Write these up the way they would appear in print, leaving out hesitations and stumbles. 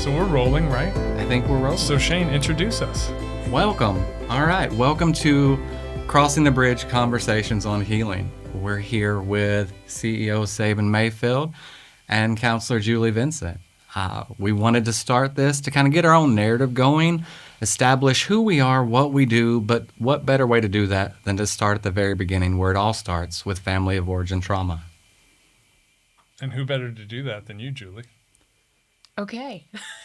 So we're rolling, right? I think we're rolling. So Shane, introduce us. Welcome. All right. Welcome to Crossing the Bridge Conversations on Healing. We're here with CEO Sabyn Mayfield and Counselor Julie Vincent. We wanted to start this to kind of get our own narrative going, establish who we are, what we do, but what better way to do that than to start at the very beginning where it all starts with family of origin trauma. And who better to do that than you, Julie? Okay.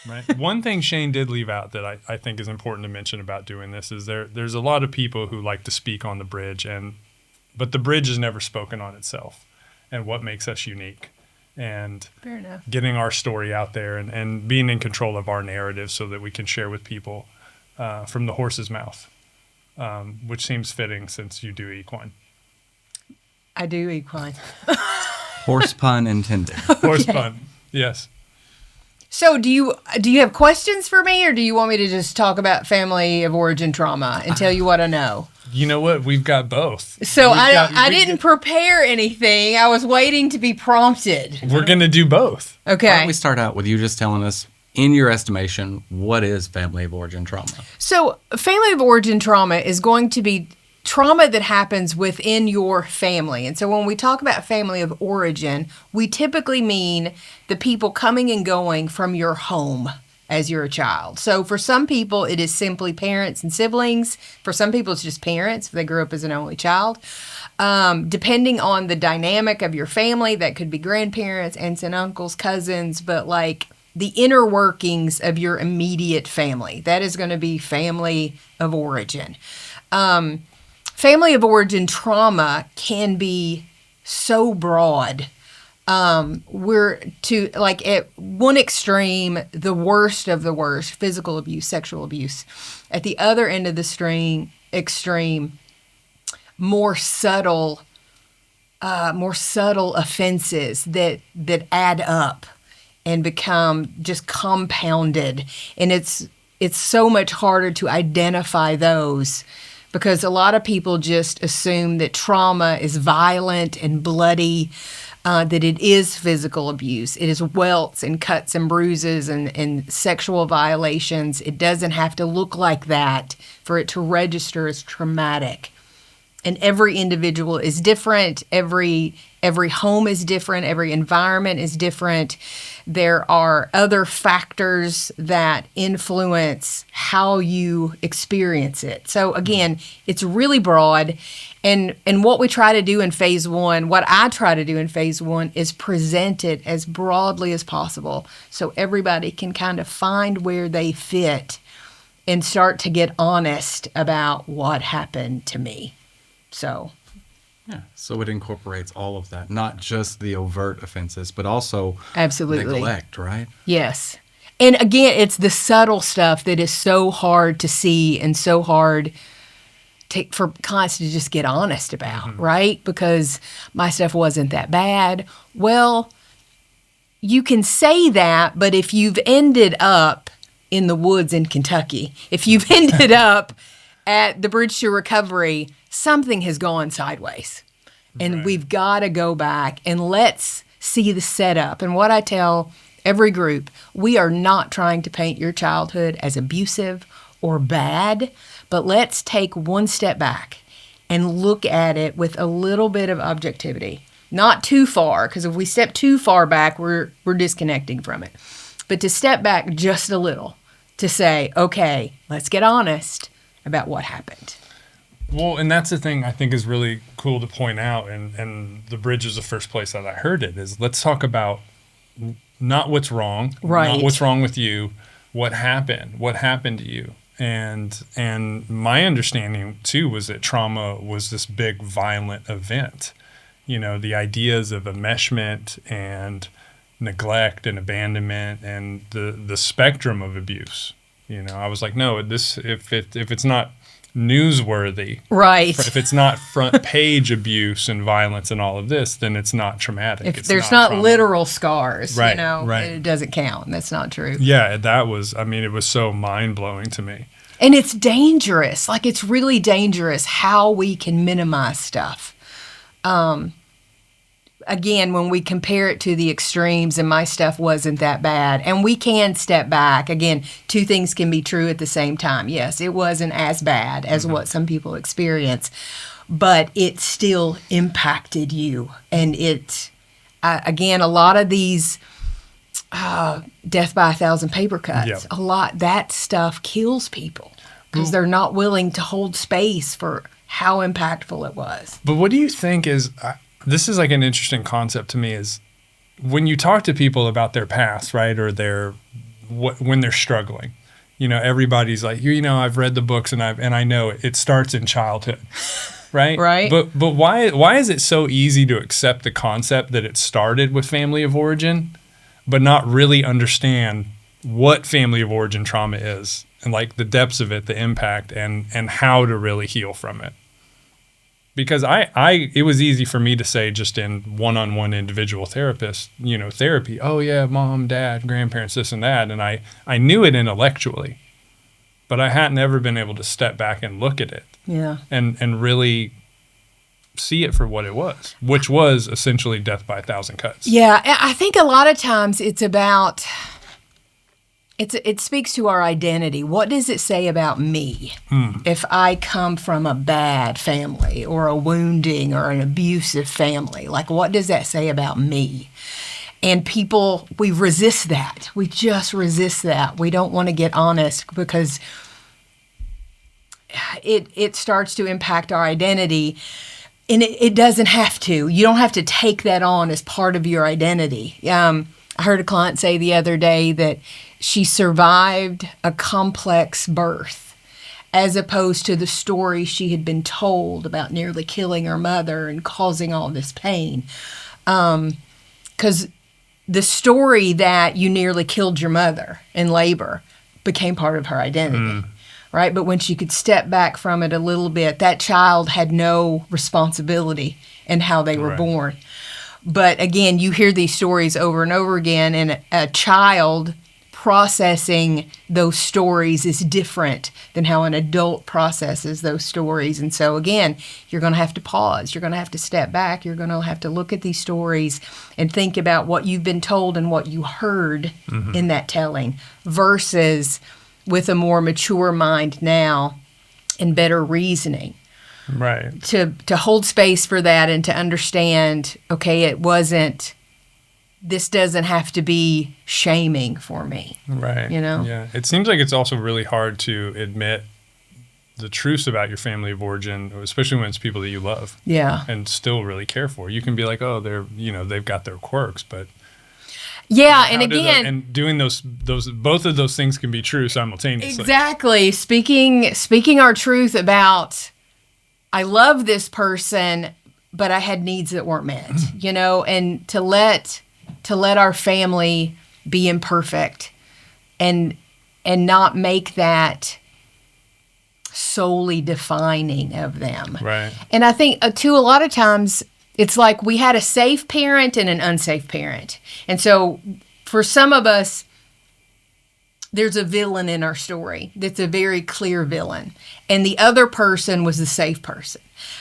Right. One thing Shane did leave out that I think is important to mention about doing this is there's a lot of people who like to speak on the bridge, but the bridge is never spoken on itself and what makes us unique. And Fair enough. Getting our story out there and being in control of our narrative so that we can share with people from the horse's mouth, which seems fitting since you do equine. I do equine. Horse pun intended. Horse pun, yes. So do you have questions for me, or do you want me to just talk about family of origin trauma and tell you what I know? You know what? We've got both. So I didn't prepare anything. I was waiting to be prompted. We're going to do both. Okay. Why don't we start out with you just telling us, in your estimation, what is family of origin trauma? So family of origin trauma is going to be trauma that happens within your family. And so when we talk about family of origin, we typically mean the people coming and going from your home as you're a child. So for some people, it is simply parents and siblings. For some people, it's just parents if they grew up as an only child. Depending on the dynamic of your family, that could be grandparents, aunts and uncles, cousins, but like the inner workings of your immediate family. That is going to be family of origin. Family of origin trauma can be so broad. We're to like at one extreme, the worst of the worst, physical abuse, sexual abuse. At the other end of the extreme, more subtle offenses that add up and become just compounded. And it's so much harder to identify those, because a lot of people just assume that trauma is violent and bloody, that it is physical abuse. It is welts and cuts and bruises and sexual violations. It doesn't have to look like that for it to register as traumatic. And every individual is different. Every home is different. Every environment is different. There are other factors that influence how you experience it. So again, it's really broad. And what we try to do in phase one, what I try to do in phase one, is present it as broadly as possible so everybody can kind of find where they fit and start to get honest about what happened to me. So it incorporates all of that, not just the overt offenses, but also absolutely neglect, right? Yes. And again, it's the subtle stuff that is so hard to see and so hard for clients to just get honest about, right? Because my stuff wasn't that bad. Well, you can say that, but if you've ended up in the woods in Kentucky, if you've ended up at the Bridge to Recovery, something has gone sideways. And Right. We've got to go back and let's see the setup. And what I tell every group, we are not trying to paint your childhood as abusive or bad, but let's take one step back and look at it with a little bit of objectivity. Not too far, because if we step too far back, we're disconnecting from it. But to step back just a little, to say, okay, let's get honest about what happened. Well, and that's the thing I think is really cool to point out, and the bridge is the first place that I heard it, is let's talk about not what's wrong, right. Not what's wrong with you, what happened to you. And my understanding, too, was that trauma was this big violent event. You know, the ideas of enmeshment and neglect and abandonment and the spectrum of abuse. You know, I was like, no, this if it's not newsworthy, right? If it's not front page abuse and violence and all of this, then it's not traumatic. If it's there's not trauma. literal scars, Right, you know, right. It doesn't count. That's not true. Yeah, that was. I mean, it was so mind blowing to me. And it's dangerous. Like, it's really dangerous how we can minimize stuff. again, when we compare it to the extremes, and my stuff wasn't that bad, and we can step back. Again, two things can be true at the same time. Yes, it wasn't as bad as what some people experience, but it still impacted you. And again, a lot of these death by 1,000 paper cuts, a lot, that stuff kills people because they're not willing to hold space for how impactful it was. But what do you think is, this is like an interesting concept to me, is when you talk to people about their past, right, or when they're struggling, everybody's like, I've read the books and I know it starts in childhood, right? Right. But why is it so easy to accept the concept that it started with family of origin, but not really understand what family of origin trauma is and like the depths of it, the impact, and how to really heal from it? Because it was easy for me to say just in one-on-one individual therapy, oh yeah, mom, dad, grandparents, this and that. And I knew it intellectually, but I hadn't ever been able to step back and look at it. Yeah. And really see it for what it was, which was essentially death by 1,000 cuts. Yeah, I think a lot of times it's about, it speaks to our identity. What does it say about me if I come from a bad family or a wounding or an abusive family? Like, what does that say about me? And people, we resist that. We just resist that. We don't want to get honest because it starts to impact our identity. And it doesn't have to. You don't have to take that on as part of your identity. I heard a client say the other day that she survived a complex birth as opposed to the story she had been told about nearly killing her mother and causing all this pain. Because the story that you nearly killed your mother in labor became part of her identity. Right? But when she could step back from it a little bit, that child had no responsibility in how they were born. But again, you hear these stories over and over again, and a child processing those stories is different than how an adult processes those stories. And so again, you're going to have to pause. You're going to have to step back. You're going to have to look at these stories and think about what you've been told and what you heard in that telling versus with a more mature mind now and better reasoning. Right. To hold space for that and to understand, okay, this doesn't have to be shaming for me. Right. Yeah. It seems like it's also really hard to admit the truths about your family of origin, especially when it's people that you love. Yeah. And still really care for. You can be like, oh, they've got their quirks, but yeah, and again, and doing those both of those things can be true simultaneously. Exactly. Speaking our truth about, I love this person, but I had needs that weren't met, and to let our family be imperfect and not make that solely defining of them. Right. And I think too, a lot of times it's like we had a safe parent and an unsafe parent. And so for some of us, there's a villain in our story that's a very clear villain. And the other person was the safe person.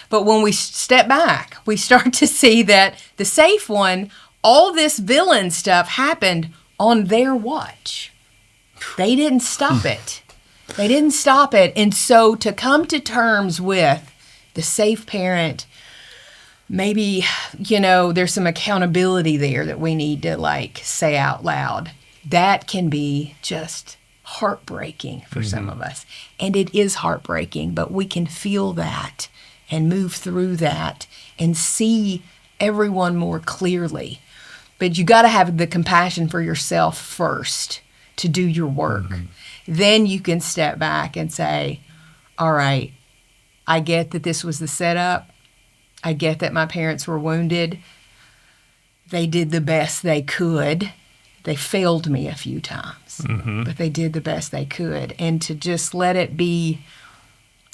But when we step back, we start to see that the safe one, all this villain stuff happened on their watch. They didn't stop it. They didn't stop it. And so to come to terms with the safe parent, maybe, there's some accountability there that we need to say out loud. That can be just heartbreaking for some of us. And it is heartbreaking, but we can feel that and move through that and see everyone more clearly. But you got to have the compassion for yourself first to do your work. Then you can step back and say, all right, I get that this was the setup. I get that my parents were wounded. They did the best they could. They failed me a few times, but they did the best they could. And to just let it be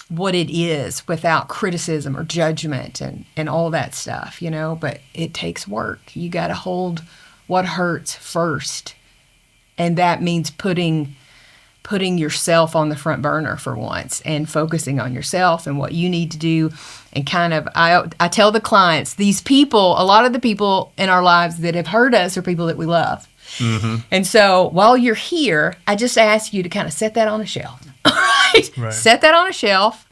what it is without criticism or judgment and all that stuff, but it takes work. You got to hold what hurts first. And that means putting putting yourself on the front burner for once and focusing on yourself and what you need to do. And kind of, I tell the clients, these people, a lot of the people in our lives that have hurt us are people that we love. Mm-hmm. And so while you're here, I just ask you to kind of set that on a shelf. Right? Set that on a shelf.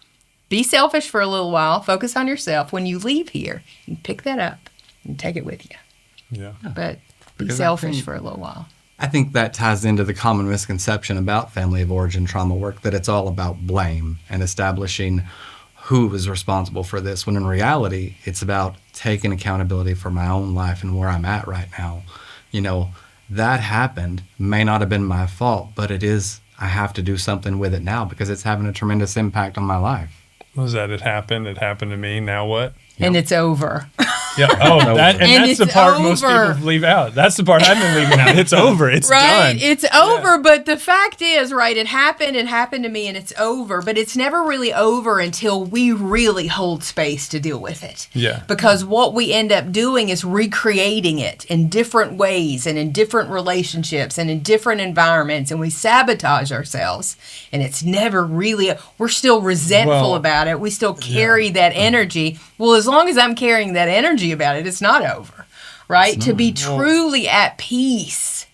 Be selfish for a little while. Focus on yourself. When you leave here, you pick that up and take it with you. Yeah. But be selfish for a little while. I think that ties into the common misconception about family of origin trauma work, that it's all about blame and establishing who is responsible for this, when in reality, it's about taking accountability for my own life and where I'm at right now. You know, that happened, may not have been my fault, but it is, I have to do something with it now because it's having a tremendous impact on my life. What was that? It happened to me, now what? And it's over. Yeah. Oh, that's the part most people leave out. That's the part I've been leaving out. It's over. It's right. done. It's over. But the fact is, right, it happened to me and it's over. But it's never really over until we really hold space to deal with it. Yeah. Because what we end up doing is recreating it in different ways and in different relationships and in different environments. And we sabotage ourselves. And it's never really, we're still resentful about it. We still carry that energy. Well, as long as I'm carrying that energy about it, it's not over, right? To be truly at peace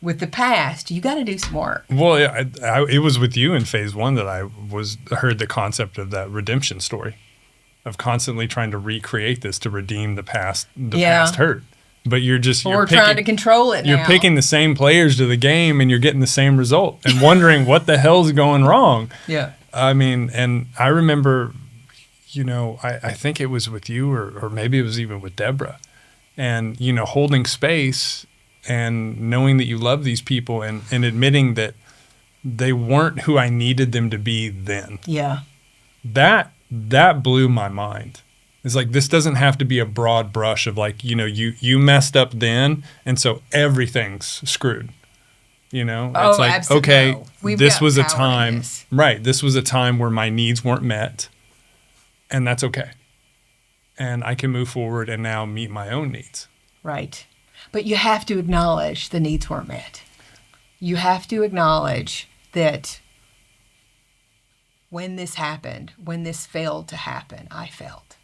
with the past, you got to do some work. Well, it was with you in phase 1 that I heard the concept of that redemption story, of constantly trying to recreate this to redeem the past hurt. But you're trying to control it now. You're picking the same players to the game and you're getting the same result and wondering what the hell's going wrong. Yeah. I mean, and I remember, you know, I think it was with you or maybe it was even with Deborah, and, you know, holding space and knowing that you love these people and admitting that they weren't who I needed them to be then. Yeah. That blew my mind. It's like, this doesn't have to be a broad brush of like, you know, you messed up then and so everything's screwed. You know, it's like, absolutely. Okay, this was a time, right? This was a time where my needs weren't met. And that's okay. And I can move forward and now meet my own needs. Right. But you have to acknowledge the needs weren't met. You have to acknowledge that when this happened, when this failed to happen, I felt,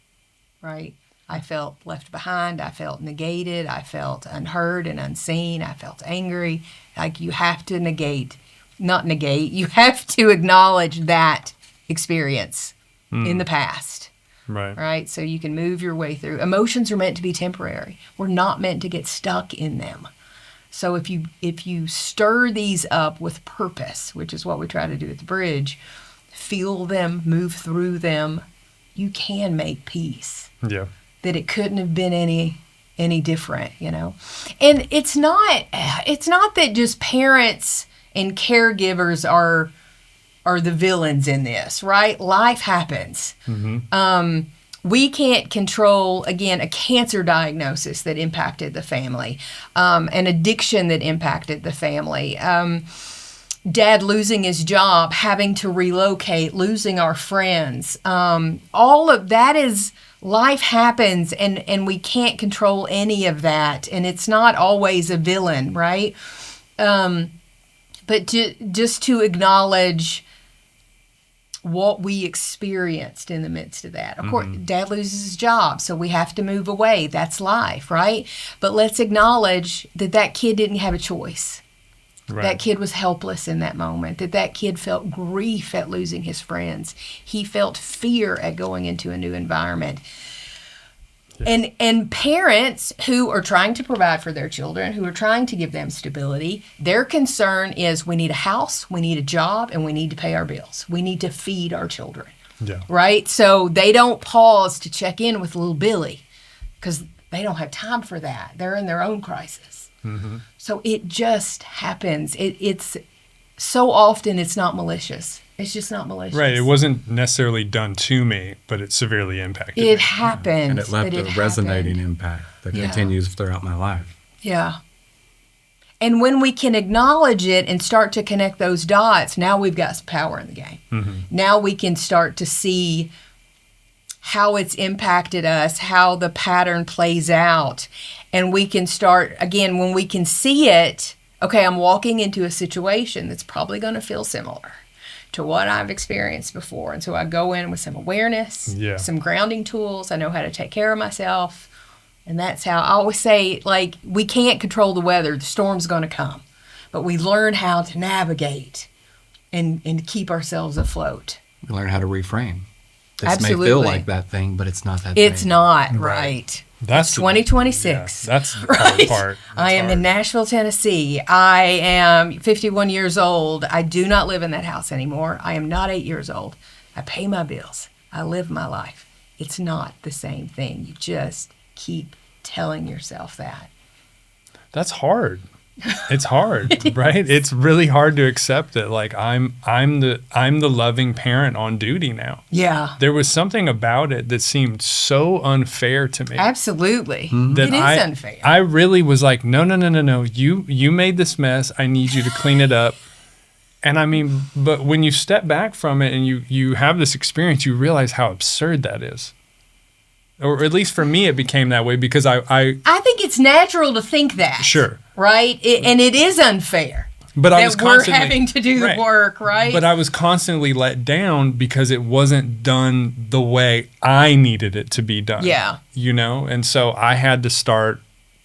right? I felt left behind. I felt negated. I felt unheard and unseen. I felt angry. Like, you have to you have to acknowledge that experience in the past. Right. So you can move your way through. Emotions are meant to be temporary. We're not meant to get stuck in them. So if you stir these up with purpose, which is what we try to do at the bridge, feel them, move through them, you can make peace. Yeah. That it couldn't have been any different, you know. And it's not that just parents and caregivers are the villains in this, right? Life happens. Mm-hmm. We can't control, again, a cancer diagnosis that impacted the family, an addiction that impacted the family, Dad losing his job, having to relocate, losing our friends. All of that is, life happens, and we can't control any of that, and it's not always a villain, right? But just to acknowledge what we experienced in the midst of that. Of course, Dad loses his job, so we have to move away. That's life, right? But let's acknowledge that kid didn't have a choice. Right. That kid was helpless in that moment, that kid felt grief at losing his friends. He felt fear at going into a new environment. Yeah. And parents who are trying to provide for their children, who are trying to give them stability, their concern is, we need a house, we need a job, and we need to pay our bills. We need to feed our children. Yeah. Right? So they don't pause to check in with little Billy because they don't have time for that. They're in their own crisis. Mm-hmm. So it just happens. It's so often it's not malicious. It's just not malicious. Right. It wasn't necessarily done to me, but it severely impacted me. It happened. And it left a resonating impact that continues throughout my life. Yeah. And when we can acknowledge it and start to connect those dots, now we've got some power in the game. Mm-hmm. Now we can start to see how it's impacted us, how the pattern plays out. And we can start, again, when we can see it, okay, I'm walking into a situation that's probably going to feel similar to what I've experienced before. And so I go in with some awareness, some grounding tools. I know how to take care of myself. And that's how I always say, like, we can't control the weather. The storm's going to come. But we learn how to navigate and keep ourselves afloat. We learn how to reframe. This Absolutely. may feel like that thing, but it's not that thing. It's not, right. That's 2026. That's the right? hard part. I am in Nashville, Tennessee. I am 51 years old. I do not live in that house anymore. I am not 8 years old. I pay my bills. I live my life. It's not the same thing. You just keep telling yourself that. That's hard. It's hard, right? It's really hard to accept that, like, I'm the loving parent on duty now. Yeah. There was something about it that seemed so unfair to me. Absolutely. That It is unfair. I really was like, no. You made this mess. I need you to clean it up. And I mean, but when you step back from it and you have this experience, you realize how absurd that is. Or at least for me, it became that way because I think it's natural to think that. Sure. Right? And it is unfair. But I was that we're constantly having to do the work, right? But I was constantly let down because it wasn't done the way I needed it to be done. Yeah. You know? And so I had to start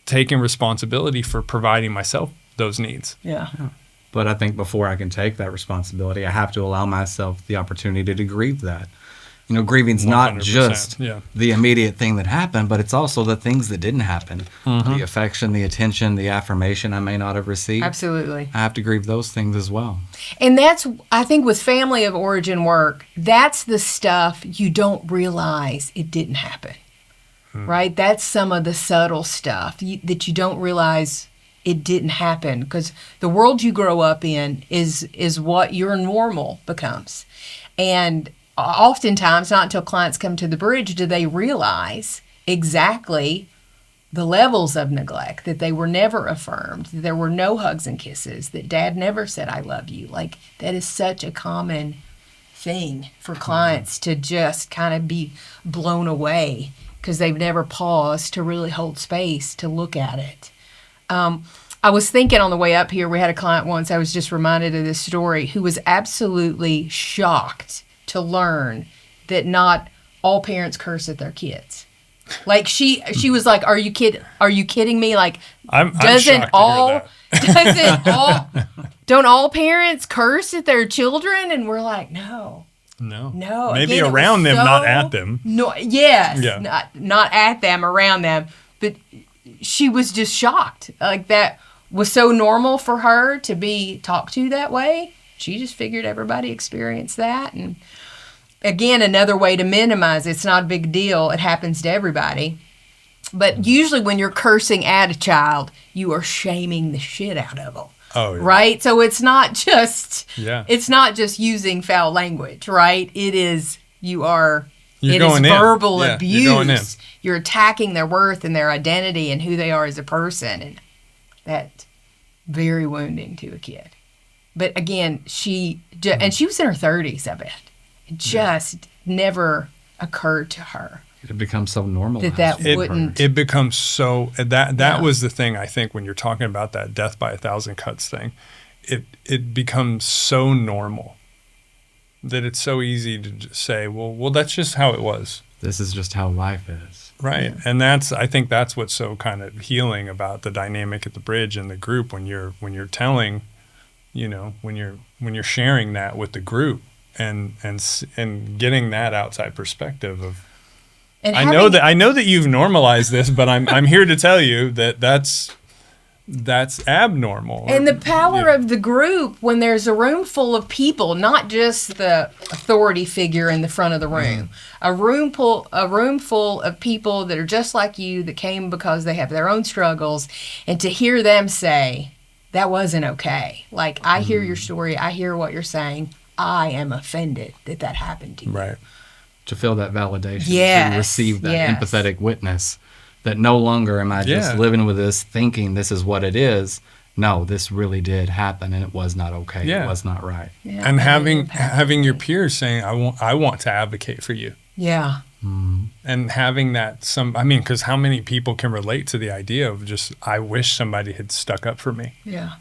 taking responsibility for providing myself those needs. Yeah. But I think before I can take that responsibility, I have to allow myself the opportunity to grieve that. You know, grieving's not just the immediate thing that happened, but it's also the things that didn't happen. The affection, the attention, the affirmation I may not have received. Absolutely. I have to grieve those things as well. And that's, I think, with family of origin work, that's the stuff you don't realize it didn't happen. Right? That's some of the subtle stuff that you don't realize it didn't happen, because the world you grow up in is what your normal becomes. And oftentimes, not until clients come to the bridge do they realize exactly the levels of neglect, that they were never affirmed, that there were no hugs and kisses, that dad never said, I love you. Like, that is such a common thing for clients to just kind of be blown away because they've never paused to really hold space to look at it. I was thinking on the way up here, we had a client once, I was just reminded of this story, who was absolutely shocked to learn that not all parents curse at their kids. Like she was like, "Are you kidding me? Like, I'm shocked to hear that. Don't all parents curse at their children?" And we're like, no. Maybe again, around them, not at them. No, yes, not at them, around them. But she was just shocked. Like, that was so normal for her to be talked to that way. She just figured everybody experienced that. And again, another way to minimize it. It's not a big deal. It happens to everybody. But usually when you're cursing at a child, you are shaming the shit out of them. Oh, yeah. Right? So it's not just using foul language, right? It is verbal abuse. You're attacking their worth and their identity and who they are as a person. And that's very wounding to a kid. But again, she was in her 30s, I bet. It just never occurred to her. It becomes so normalized. That wouldn't. It becomes so, that was the thing, I think, when you're talking about that death by 1,000 cuts thing. It becomes so normal that it's so easy to just say, well, that's just how it was. This is just how life is. Right. Yeah. And I think that's what's so kind of healing about the dynamic at the bridge and the group when you're telling, you know, when you're sharing that with the group and getting that outside perspective of, I know that you've normalized this, but I'm here to tell you that that's abnormal. And the power of the group when there's a room full of people, not just the authority figure in the front of the room, a room full of people that are just like you, that came because they have their own struggles, and to hear them say, that wasn't okay. Like, I hear your story. I hear what you're saying. I am offended that happened to you. Right. To feel that validation, to receive that empathetic witness, that no longer am I just living with this thinking this is what it is. No, this really did happen, and it was not okay. Yeah. It was not right. Yeah, and having your peers saying, I want to advocate for you. Yeah. And having that because how many people can relate to the idea of just, I wish somebody had stuck up for me. Yeah.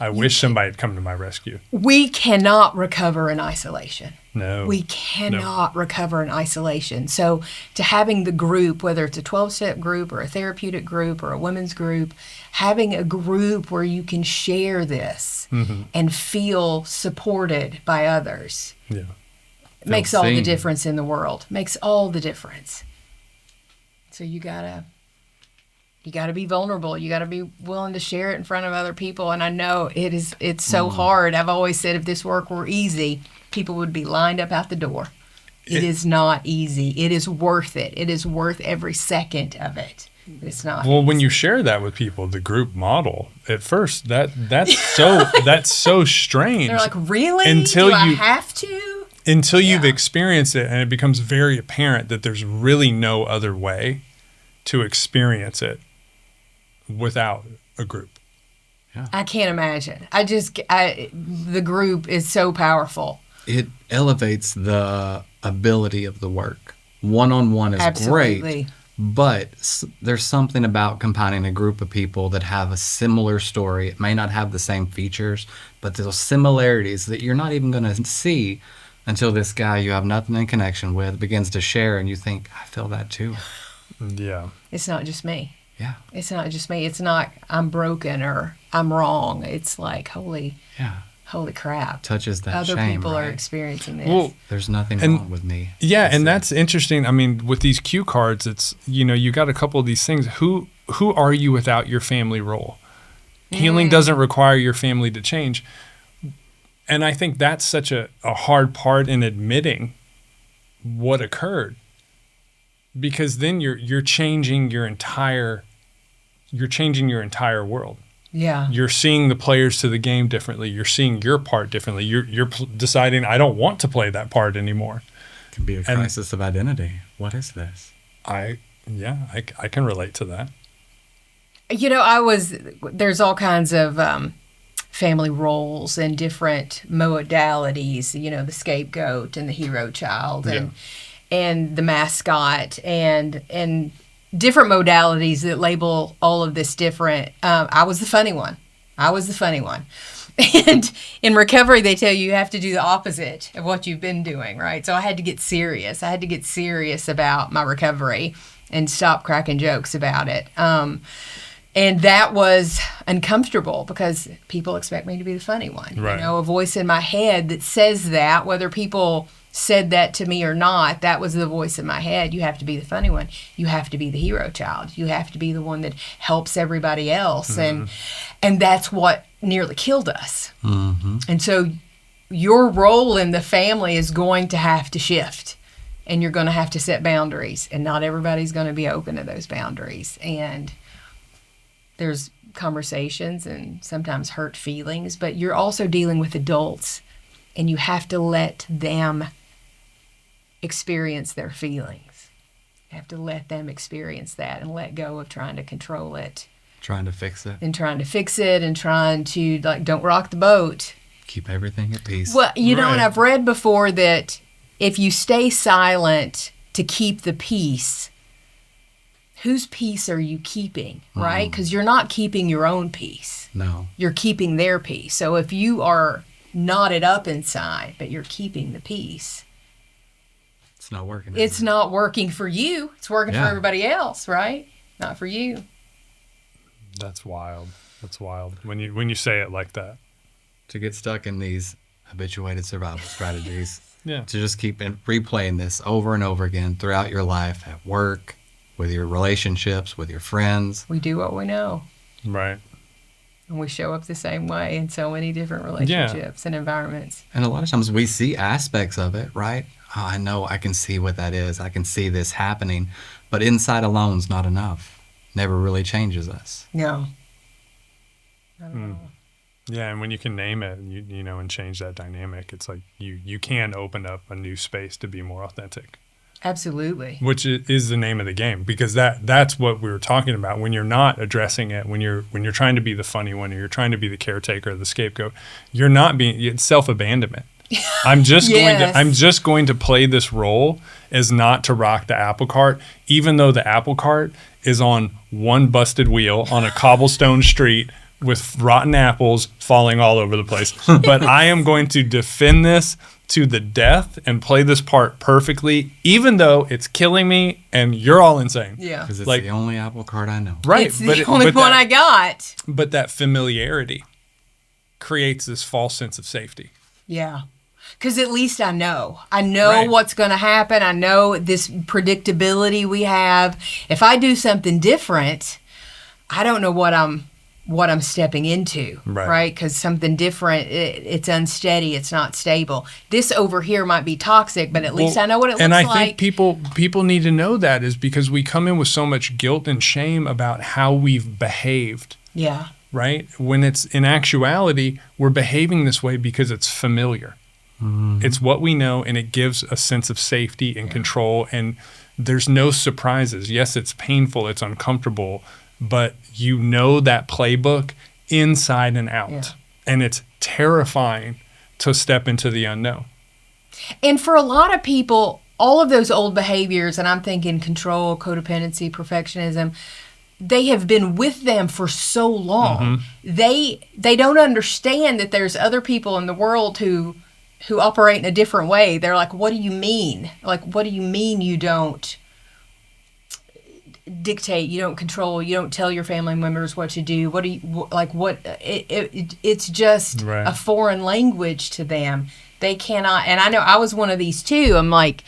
I wish somebody had come to my rescue. We cannot recover in isolation. No. We cannot recover in isolation. So to having the group, whether it's a 12-step group or a therapeutic group or a women's group, having a group where you can share this and feel supported by others makes all the difference in the world. Makes all the difference. So you gotta be vulnerable. You gotta be willing to share it in front of other people. And I know it's so hard. I've always said if this work were easy, people would be lined up out the door. It is not easy. It is worth it. It is worth every second of it. It's not. Well, when you share that with people, the group model, at first that's so strange. They're like, really? I have to? Until you've experienced it, and it becomes very apparent that there's really no other way to experience it without a group. Yeah. I can't imagine. The group is so powerful. It elevates the ability of the work. One-on-one is great, but there's something about combining a group of people that have a similar story. It may not have the same features, but there's similarities that you're not even going to see until this guy you have nothing in connection with begins to share, and you think, I feel that too. Yeah. It's not just me. Yeah. It's not just me. It's not I'm broken or I'm wrong. It's like, holy crap. Touches that Other shame, people right? are experiencing this. Well, there's nothing wrong with me. Yeah, and that's interesting. I mean, with these cue cards, it's, you got a couple of these things. Who are you without your family role? Healing doesn't require your family to change. And I think that's such a hard part in admitting what occurred. Because then you're changing your entire world. Yeah. You're seeing the players to the game differently. You're seeing your part differently. You're deciding, I don't want to play that part anymore. It can be a crisis of identity. What is this? I can relate to that. There's all kinds of family roles and different modalities, the scapegoat and the hero child and the mascot and different modalities that label all of this different. I was the funny one. And in recovery, they tell you have to do the opposite of what you've been doing, right? So I had to get serious. I had to get serious about my recovery and stop cracking jokes about it. And that was uncomfortable because people expect me to be the funny one. Right. A voice in my head that says that, whether people said that to me or not, that was the voice in my head. You have to be the funny one. You have to be the hero child. You have to be the one that helps everybody else. And that's what nearly killed us. And so your role in the family is going to have to shift. And you're going to have to set boundaries. And not everybody's going to be open to those boundaries. And there's conversations and sometimes hurt feelings, but you're also dealing with adults, and you have to let them experience their feelings. You have to let them experience that and let go of trying to control it. Trying to fix it. And trying to fix it and trying to, don't rock the boat. Keep everything at peace. Well, and I've read before that if you stay silent to keep the peace, whose peace are you keeping, right? Because you're not keeping your own peace. No. You're keeping their peace. So if you are knotted up inside, but you're keeping the peace, it's not working. It's not working for you. It's working for everybody else, right? Not for you. That's wild. That's wild. When you say it like that. To get stuck in these habituated survival strategies. To just keep replaying this over and over again throughout your life, at work, with your relationships, with your friends. We do what we know. Right. And we show up the same way in so many different relationships and environments. And a lot of times we see aspects of it, right? Oh, I know, I can see what that is. I can see this happening. But inside alone is not enough. Never really changes us. No. Not at all. Yeah, and when you can name it, and change that dynamic, it's like you can open up a new space to be more authentic. Absolutely. Which is the name of the game, because that's what we were talking about. When you're not addressing it, when you're trying to be the funny one, or you're trying to be the caretaker or the scapegoat, you're not being. It's self-abandonment. I'm just going to play this role as not to rock the apple cart, even though the apple cart is on one busted wheel on a cobblestone street with rotten apples falling all over the place. But I am going to defend this to the death and play this part perfectly, even though it's killing me and you're all insane. Yeah. Because it's Like- the only apple cart I know. Right. It's the only one I got. But that familiarity creates this false sense of safety. Yeah. Because at least I know. I know Right. what's going to happen. I know this predictability we have. If I do something different, I don't know what I'm stepping into, right? Because something different, it's unsteady, it's not stable. This over here might be toxic, but at least I know what it looks like. And I think people need to know that is because we come in with so much guilt and shame about how we've behaved. Yeah. Right? When it's in actuality, we're behaving this way because it's familiar. Mm-hmm. It's what we know, and it gives a sense of safety and control, and there's no surprises. Yes, it's painful, it's uncomfortable, but you know that playbook inside and out. Yeah. And it's terrifying to step into the unknown. And for a lot of people, all of those old behaviors, and I'm thinking control, codependency, perfectionism, they have been with them for so long. They don't understand that there's other people in the world who operate in a different way. They're like, what do you mean? Like, what do you mean you don't dictate, you don't control, you don't tell your family members what to do? What do you, like, what, it's just Right. a foreign language to them. They cannot, and I know I was one of these too. I'm like,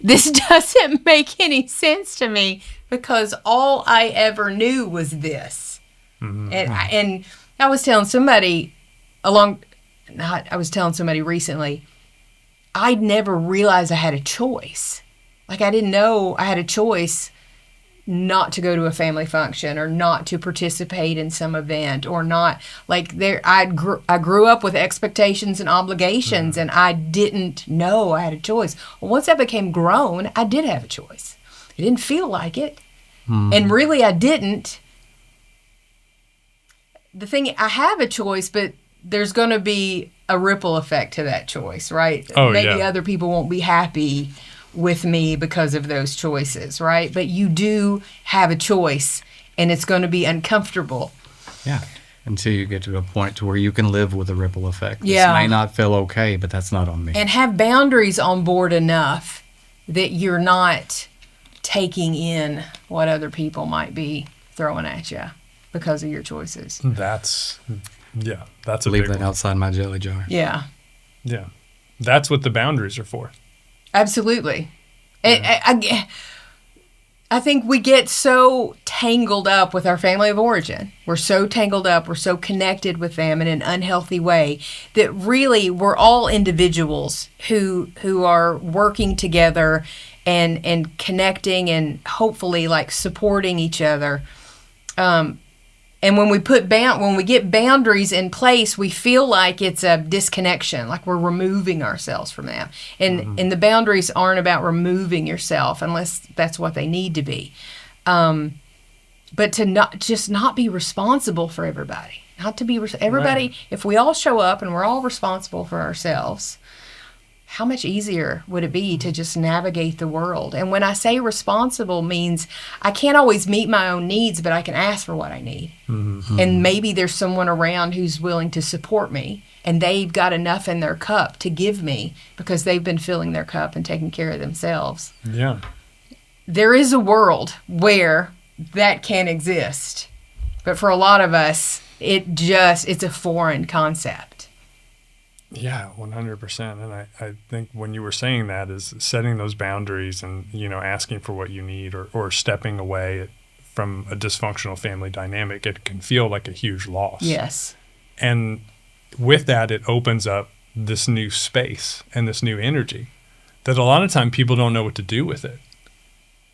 this doesn't make any sense to me because all I ever knew was this. And I was telling somebody I was telling somebody recently, I'd never realized I had a choice. Like, I didn't know I had a choice not to go to a family function or not to participate in some event or not. Like, I grew up with expectations and obligations, and I didn't know I had a choice. Well, once I became grown, I did have a choice. It didn't feel like it. And really, I didn't. The thing, I have a choice, but there's going to be a ripple effect to that choice, right? Oh, Maybe yeah. other people won't be happy with me because of those choices, right? But you do have a choice, and it's going to be uncomfortable. Yeah. Until you get to a point to where you can live with a ripple effect. Yeah. This may not feel okay, but that's not on me. And have boundaries on board enough that you're not taking in what other people might be throwing at you because of your choices. That's a Leave big that one. outside my jelly jar. Yeah. Yeah. That's what the boundaries are for. Absolutely. I think we get so tangled up with our family of origin. We're so tangled up, we're so connected with them in an unhealthy way that really we're all individuals who are working together and connecting and hopefully like supporting each other. And when we get boundaries in place, we feel like it's a disconnection, like we're removing ourselves from them. And the boundaries aren't about removing yourself unless that's what they need to be. But to not be responsible for everybody. Not to be everybody. Right. If we all show up and we're all responsible for ourselves, how much easier would it be to just navigate the world? And when I say responsible means I can't always meet my own needs, but I can ask for what I need. And maybe there's someone around who's willing to support me, and they've got enough in their cup to give me because they've been filling their cup and taking care of themselves. Yeah. There is a world where that can exist. But for a lot of us, it's a foreign concept. Yeah, 100%. And I think when you were saying that is setting those boundaries and, asking for what you need or stepping away from a dysfunctional family dynamic, it can feel like a huge loss. Yes. And with that, it opens up this new space and this new energy that a lot of time people don't know what to do with it.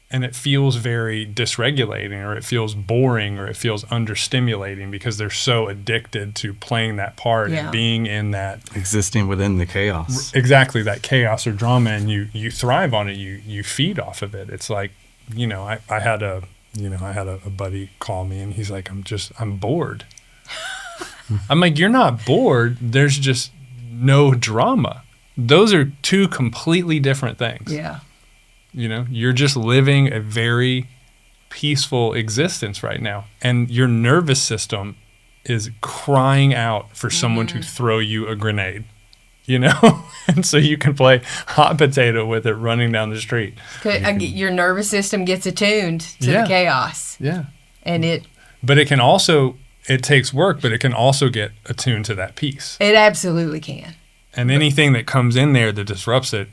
And it feels very dysregulating, or it feels boring, or it feels understimulating because they're so addicted to playing that part and being in that Existing within the chaos. exactly that chaos or drama, and you thrive on it. You feed off of it. It's like, I had a buddy call me and he's like, I'm bored. I'm like, you're not bored. There's just no drama. Those are two completely different things. Yeah. You're just living a very peaceful existence right now, and your nervous system is crying out for someone to throw you a grenade, you know? And so you can play hot potato with it running down the street. Your nervous system gets attuned to the chaos. Yeah. And but it can also, it takes work, but it can also get attuned to that peace. It absolutely can. And anything that comes in there that disrupts it,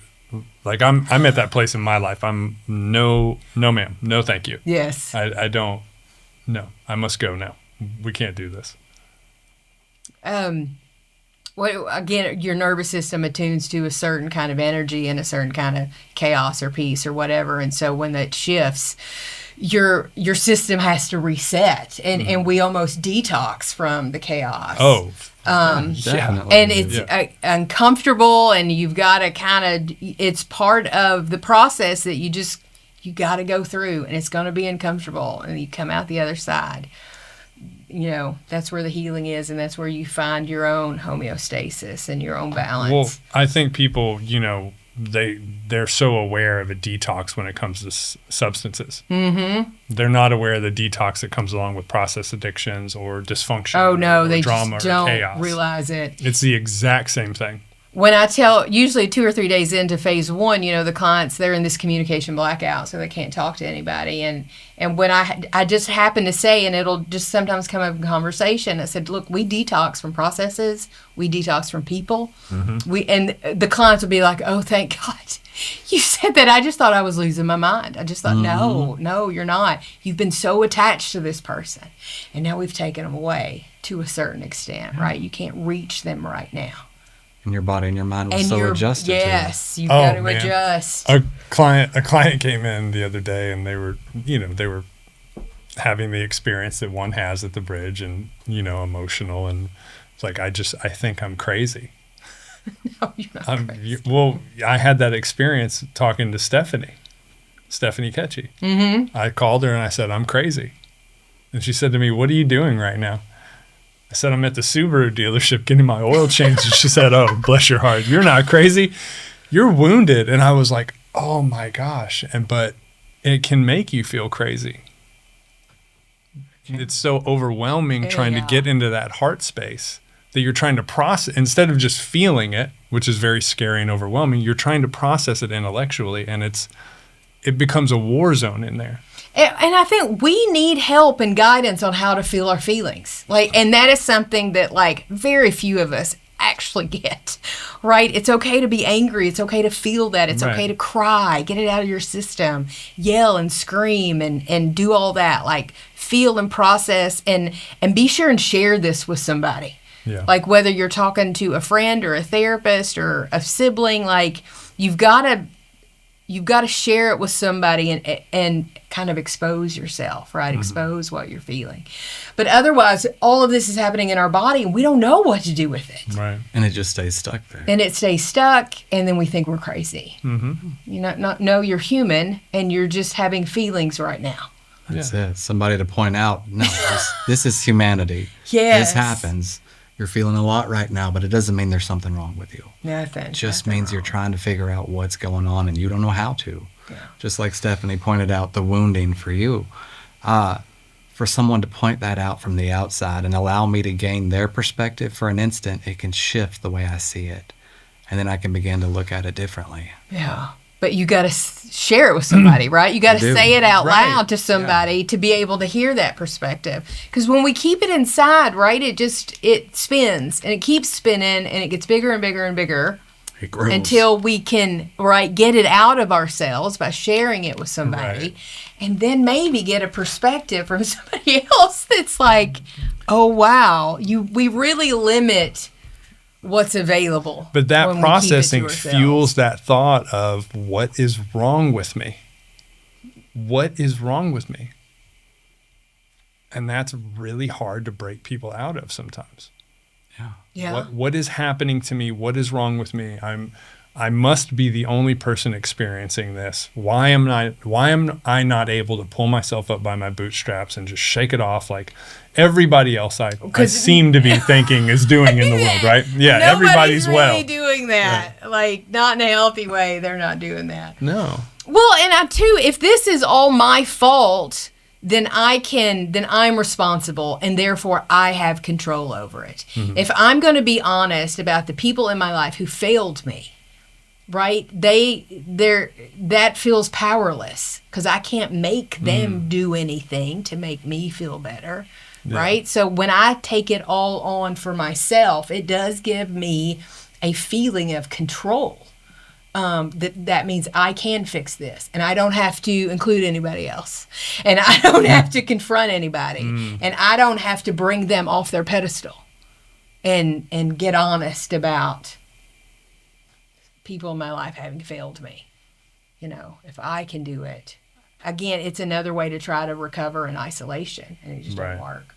like I'm at that place in my life. I'm no ma'am, no thank you. Yes. I don't, no, I must go now. We can't do this. Well, again, your nervous system attunes to a certain kind of energy and a certain kind of chaos or peace or whatever. And so when that shifts, your system has to reset, and we almost detox from the chaos. Oh, definitely. And it's uncomfortable, and you've got to kind of, it's part of the process that you got to go through, and it's going to be uncomfortable, and you come out the other side. You know, that's where the healing is, and that's where you find your own homeostasis and your own balance. Well, I think people, you know, they're so aware of a detox when it comes to substances. Mm-hmm. They're not aware of the detox that comes along with process addictions or dysfunction. Oh, no, they drama just don't or chaos. realize it. It's the exact same thing. When I tell, usually 2 or 3 days into phase 1, you know, the clients, they're in this communication blackout, so they can't talk to anybody. And when I just happen to say, and it'll just sometimes come up in conversation, I said, look, we detox from processes, we detox from people. Mm-hmm. And the clients will be like, oh, thank God you said that. I just thought I was losing my mind. I just thought, no, you're not. You've been so attached to this person, and now we've taken them away to a certain extent, right? You can't reach them right now. And your body and your mind was so adjusted to it. Yes, you've got to adjust. A client came in the other day, and they were having the experience that one has at the bridge, and, you know, emotional, and it's like, I think I'm crazy. No, you're not crazy. Well, I had that experience talking to Stephanie Ketchy. Mm-hmm. I called her and I said, I'm crazy. And she said to me, what are you doing right now? I said, I'm at the Subaru dealership getting my oil changed. And she said, oh, bless your heart. You're not crazy. You're wounded. And I was like, oh my gosh. But it can make you feel crazy. It's so overwhelming trying to get into that heart space that you're trying to process. Instead of just feeling it, which is very scary and overwhelming, you're trying to process it intellectually. And it becomes a war zone in there. And I think we need help and guidance on how to feel our feelings. And that is something that, very few of us actually get, right? It's okay to be angry. It's okay to feel that. It's okay to cry. Get it out of your system. Yell and scream and do all that. Feel and process and be sure and share this with somebody. Yeah. Whether you're talking to a friend or a therapist or a sibling, you've got to share it with somebody and kind of expose yourself, right? Mm-hmm. Expose what you're feeling. But otherwise, all of this is happening in our body, and we don't know what to do with it. Right. And it just stays stuck there. And it stays stuck, and then we think we're crazy. Mm-hmm. You're human, and you're just having feelings right now. That's it. Somebody to point out, no, this is humanity. Yes. This happens. You're feeling a lot right now, but it doesn't mean there's something wrong with you. Nothing. It just means you're trying to figure out what's going on, and you don't know how to. Yeah. Just like Stephanie pointed out, the wounding for you. For someone to point that out from the outside and allow me to gain their perspective for an instant, it can shift the way I see it. And then I can begin to look at it differently. Yeah. But you got to share it with somebody, right? You got to say it out loud to somebody to be able to hear that perspective. Because when we keep it inside, right, it spins and it keeps spinning and it gets bigger and bigger and bigger. It grows. Until we can, get it out of ourselves by sharing it with somebody. Right. And then maybe get a perspective from somebody else that's like, oh, wow, we really limit what's available. But that processing fuels that thought of what is wrong with me? What is wrong with me? And that's really hard to break people out of sometimes. Yeah. What is happening to me? What is wrong with me? I must be the only person experiencing this. Why am I not able to pull myself up by my bootstraps and just shake it off like everybody else I seem to be thinking is doing in the world, right? Yeah, everybody's really doing that. Right. Not in a healthy way. They're not doing that. No. Well, and too, if this is all my fault, then I'm responsible, and therefore I have control over it. Mm-hmm. If I'm going to be honest about the people in my life who failed me, right? That feels powerless because I can't make them do anything to make me feel better, right? So when I take it all on for myself, it does give me a feeling of control. That means I can fix this, and I don't have to include anybody else, and I don't have to confront anybody, and I don't have to bring them off their pedestal, and get honest about people in my life having failed me. If I can do it, again, it's another way to try to recover in isolation, and it just doesn't work.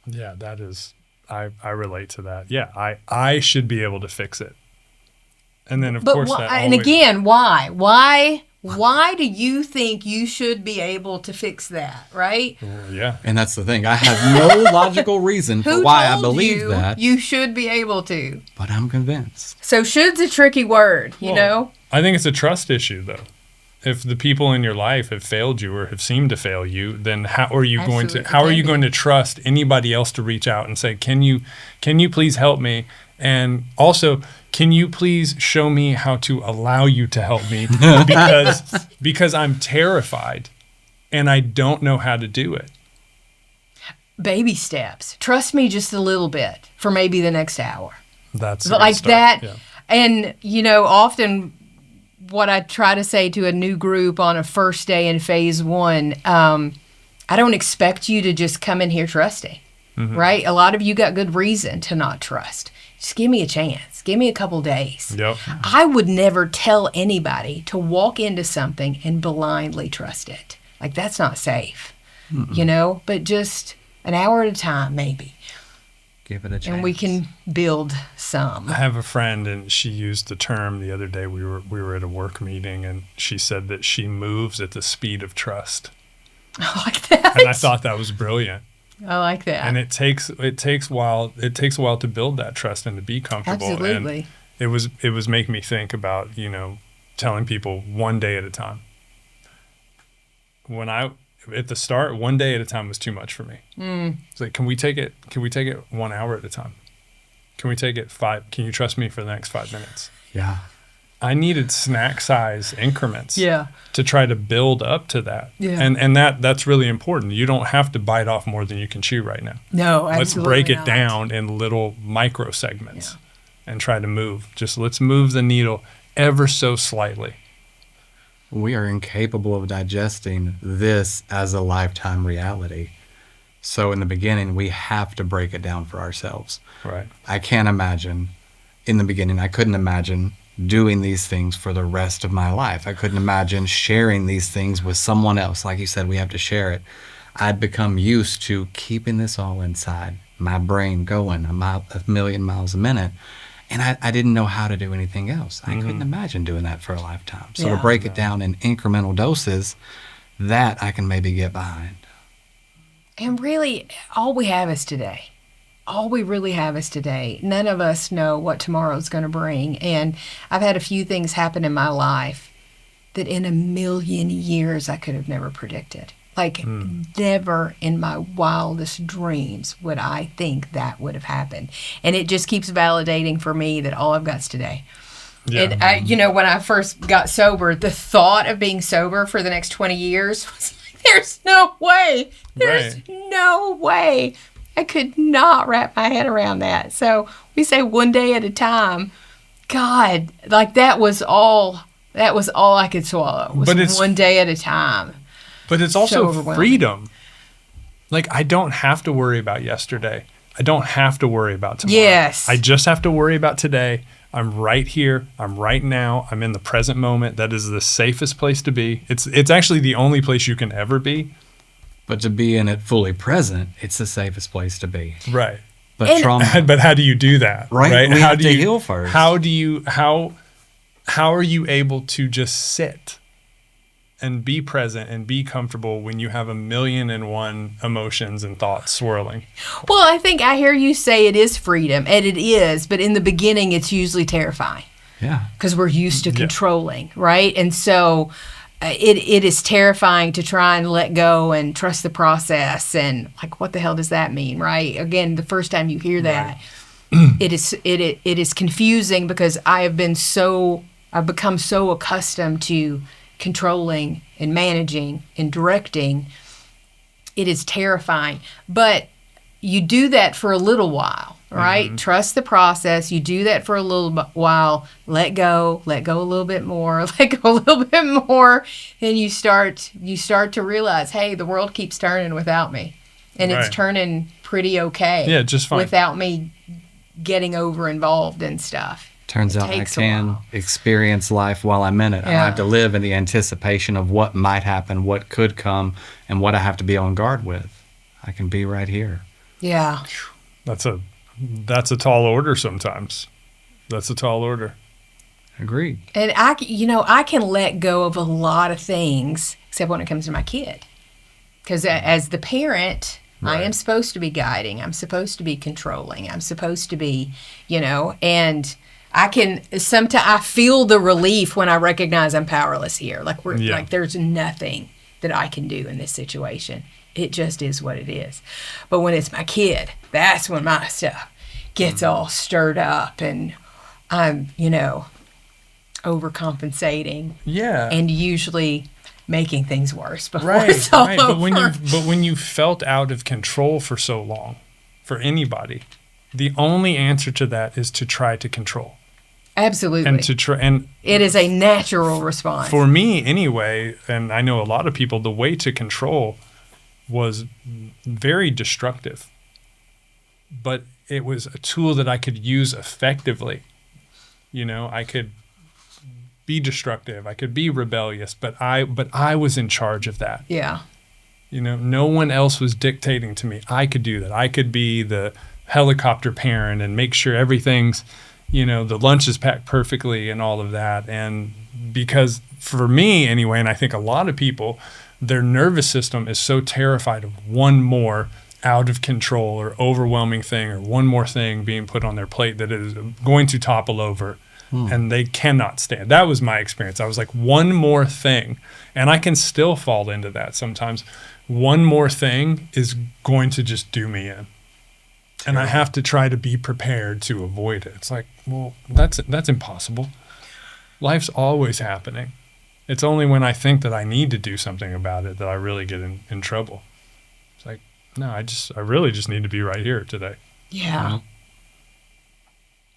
Yeah, that is, I relate to that. Yeah, I should be able to fix it. And then, of course, why? Why do you think you should be able to fix that, right? Yeah. And that's the thing. I have no logical reason for why I believe that. You should be able to. But I'm convinced. So should's a tricky word, you know? I think it's a trust issue, though. If the people in your life have failed you or have seemed to fail you, then how are you going to trust anybody else to reach out and say, can you please help me? And also, can you please show me how to allow you to help me? Because I'm terrified and I don't know how to do it. Baby steps. Trust me just a little bit for maybe the next hour. That's like that. Yeah. And, often what I try to say to a new group on a first day in phase 1, I don't expect you to just come in here trusting, right? A lot of you got good reason to not trust. Just give me a chance. Give me a couple days. Yep. I would never tell anybody to walk into something and blindly trust it. Like, that's not safe, but just an hour at a time, maybe. Give it a chance. And we can build some. I have a friend, and she used the term the other day. We were at a work meeting, and she said that she moves at the speed of trust. I like that. And I thought that was brilliant. I like that. And it takes a while to build that trust and to be comfortable. Absolutely. And it was making me think about, telling people one day at a time. At the start, one day at a time was too much for me. It's like, can we take it 1 hour at a time? Can we take it 5? Can you trust me for the next 5 minutes? Yeah. I needed snack size increments to try to build up to that. Yeah. And that's really important. You don't have to bite off more than you can chew right now. No, absolutely Let's break not. it down in little micro segments and try to move. Just let's move the needle ever so slightly. We are incapable of digesting this as a lifetime reality. So in the beginning, we have to break it down for ourselves. Right. I can't imagine, in the beginning, I couldn't imagine doing these things for the rest of my life. I couldn't imagine sharing these things with someone else. Like you said, we have to share it. I'd become used to keeping this all inside, my brain going a million miles a minute. And I didn't know how to do anything else. I couldn't imagine doing that for a lifetime. So to break it down in incremental doses, that I can maybe get behind. And really, all we have is today. All we really have is today. None of us know what tomorrow's going to bring. And I've had a few things happen in my life that in a million years I could have never predicted. Like, never in my wildest dreams would I think that would have happened. And it just keeps validating for me that all I've got is today. Yeah. And, when I first got sober, the thought of being sober for the next 20 years was like, there's no way. There's no way. I could not wrap my head around that. So we say one day at a time. God, like that was all I could swallow. Was one day at a time. But it's also freedom. Like, I don't have to worry about yesterday. I don't have to worry about tomorrow. Yes. I just have to worry about today. I'm right here. I'm right now. I'm in the present moment. That is the safest place to be. It's actually the only place you can ever be. But to be in it fully present, it's the safest place to be. Right. But trauma. But how do you do that? Right. We have to heal first. How are you able to just sit and be present and be comfortable when you have 1,000,001 emotions and thoughts swirling? Well, I think I hear you say it is freedom, and it is, but in the beginning, it's usually terrifying. Yeah. Because we're used to controlling, right? And so it is terrifying to try and let go and trust the process. And like, what the hell does that mean, right? Again, the first time you hear that, it is confusing because I've become so accustomed to controlling and managing and directing. It is terrifying. But you do that for a little while, right? Mm-hmm. Trust the process. You do that for a little while. Let go a little bit more, let go a little bit more. And you start to realize, hey, the world keeps turning without me. And it's turning pretty okay. Yeah, just fine. Without me getting over involved in stuff. Turns out I can experience life while I'm in it. I don't have to live in the anticipation of what might happen, what could come, and what I have to be on guard with. I can be right here. Yeah. That's a tall order sometimes. That's a tall order. Agreed. And I can let go of a lot of things except when it comes to my kid. Because as the parent, I am supposed to be guiding. I'm supposed to be controlling. I'm supposed to be, and I feel the relief when I recognize I'm powerless here. Like there's nothing that I can do in this situation. It just is what it is. But when it's my kid, that's when my stuff gets all stirred up and I'm, overcompensating. Yeah. And usually making things worse before it's all over. But when you felt out of control for so long, for anybody, the only answer to that is to try to control. Absolutely. And it is a natural response. For me anyway, and I know a lot of people, the way to control was very destructive. But it was a tool that I could use effectively. I could be destructive, I could be rebellious, but I was in charge of that. Yeah. No one else was dictating to me. I could do that. I could be the helicopter parent and make sure everything's, the lunch is packed perfectly and all of that. And because for me anyway, and I think a lot of people, their nervous system is so terrified of one more out of control or overwhelming thing or one more thing being put on their plate that it is going to topple over. And they cannot stand. That was my experience. I was like, one more thing. And I can still fall into that sometimes. One more thing is going to just do me in. And I have to try to be prepared to avoid it. It's like, well, that's impossible. Life's always happening. It's only when I think that I need to do something about it that I really get in trouble. It's like, no, I really just need to be right here today. Yeah.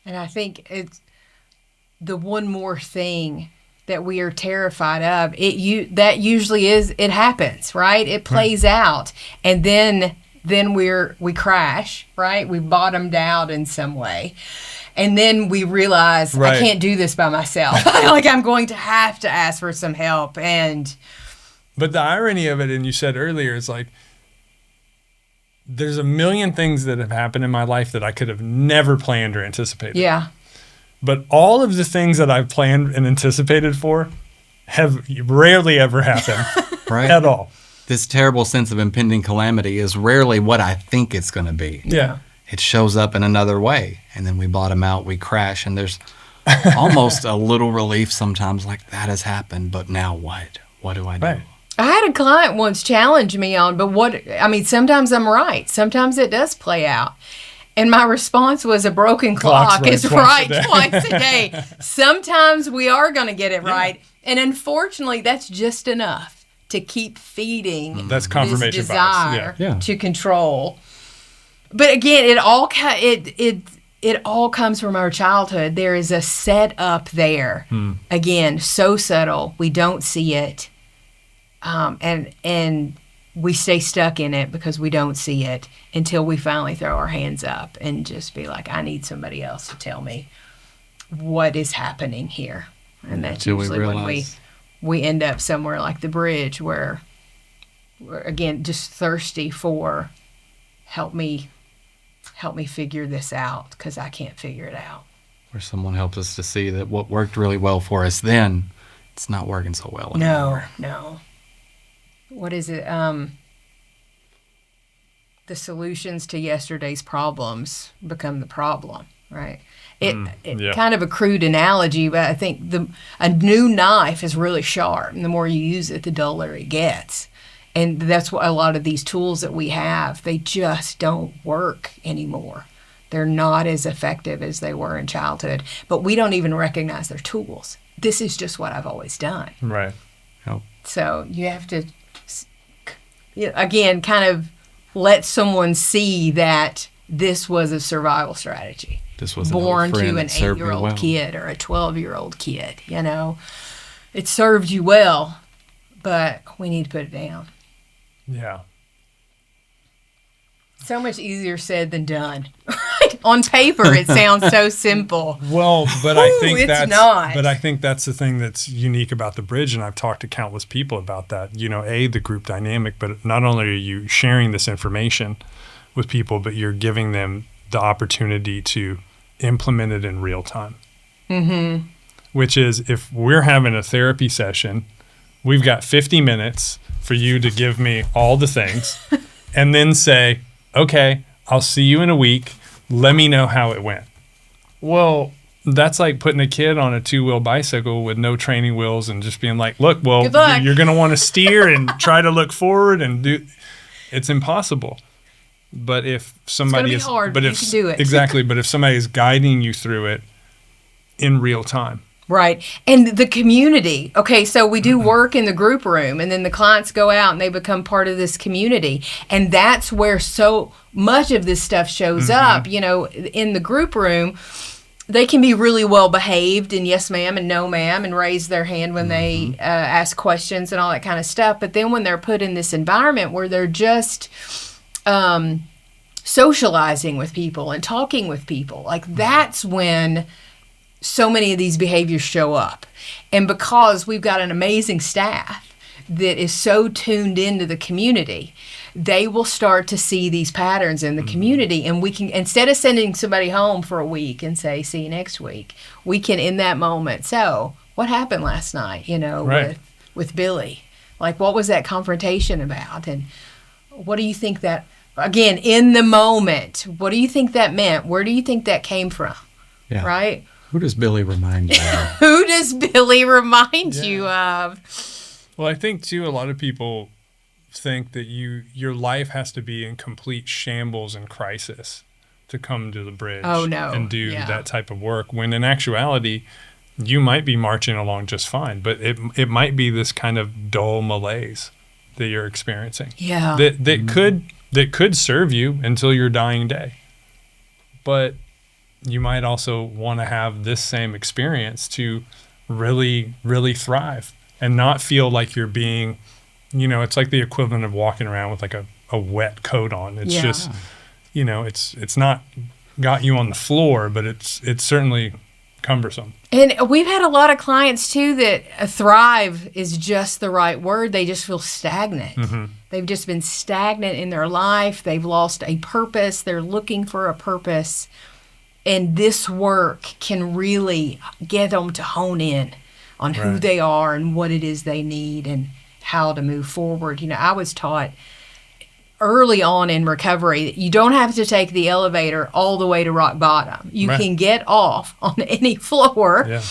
And I think it's the one more thing that we are terrified of. That usually it happens, right? It plays out, and then we crash, right? We bottomed out in some way, and then we realize I can't do this by myself. Like I'm going to have to ask for some help. But the irony of it, and you said earlier, is like there's a million things that have happened in my life that I could have never planned or anticipated. Yeah. But all of the things that I've planned and anticipated for have rarely ever happened at all. This terrible sense of impending calamity is rarely what I think it's going to be. Yeah. It shows up in another way, and then we bottom out, we crash, and there's almost a little relief sometimes, like that has happened, but now what? What do I do? Right. I had a client once challenge me on, sometimes I'm right. Sometimes it does play out. And my response was, a broken clock is right twice a day. Sometimes we are going to get it right. And unfortunately, that's just enough to keep feeding that's confirmation this desire to control. But again, it all comes from our childhood. There is a setup there. Again, so subtle. We don't see it. And we stay stuck in it because we don't see it until we finally throw our hands up and just be like, I need somebody else to tell me what is happening here. And that's usually when we end up somewhere like the bridge where we're, again, just thirsty for help me figure this out because I can't figure it out. Where someone helps us to see that what worked really well for us then, it's not working so well anymore. No. What is it? The solutions to yesterday's problems become the problem, right. It yeah. kind of a crude analogy, but I think a new knife is really sharp, and the more you use it, the duller it gets. And that's what a lot of these tools that we have, they just don't work anymore. They're not as effective as they were in childhood, but we don't even recognize they're tools. This is just what I've always done. Right. Oh. So you have to, again, kind of let someone see that this was a survival strategy. This was born to an that served me 8-year-old well. kid or a 12-year-old kid, It served you well, but we need to put it down. Yeah. So much easier said than done. On paper, it sounds so simple. Well, but I think it's that's not. But I think that's the thing that's unique about the bridge, and I've talked to countless people about that. The group dynamic, but not only are you sharing this information with people, but you're giving them the opportunity to implement it in real time. Mm-hmm. Which is, if we're having a therapy session, we've got 50 minutes for you to give me all the things, and then say, okay, I'll see you in a week. Let me know how it went. Well, that's like putting a kid on a 2-wheel bicycle with no training wheels and just being like, look, well, you're going to want to steer and try to look forward and do. It's impossible. But if somebody it's gonna be hard, but you can do it. Exactly. But if somebody is guiding you through it in real time. Right. And the community. Okay, so we do work in the group room, and then the clients go out and they become part of this community. And that's where so much of this stuff shows up. In the group room, they can be really well behaved and yes ma'am and no ma'am and raise their hand when they ask questions and all that kind of stuff. But then when they're put in this environment where they're just socializing with people and talking with people, that's when so many of these behaviors show up. And because we've got an amazing staff that is so tuned into the community, they will start to see these patterns in the community. And we can, instead of sending somebody home for a week and say, see you next week, we can, in that moment, so what happened last night, right. with Billy? What was that confrontation about? And what do you think that, again, in the moment, what do you think that meant? Where do you think that came from? Yeah. Right? Who does Billy remind you of? Who does Billy remind you of? Well, I think, too, a lot of people think that your life has to be in complete shambles and crisis to come to the bridge and do that type of work, when in actuality, you might be marching along just fine, but it might be this kind of dull malaise that you're experiencing. Yeah. That could serve you until your dying day. But you might also want to have this same experience to really, really thrive and not feel like you're being, it's like the equivalent of walking around with a wet coat on. It's just, it's not got you on the floor, but it's certainly cumbersome. And we've had a lot of clients too that thrive is just the right word. They just feel stagnant. Mm-hmm. They've just been stagnant in their life. They've lost a purpose. They're looking for a purpose. And this work can really get them to hone in on who they are and what it is they need and how to move forward. I was taught early on in recovery that you don't have to take the elevator all the way to rock bottom. You can get off on any floor. Yeah.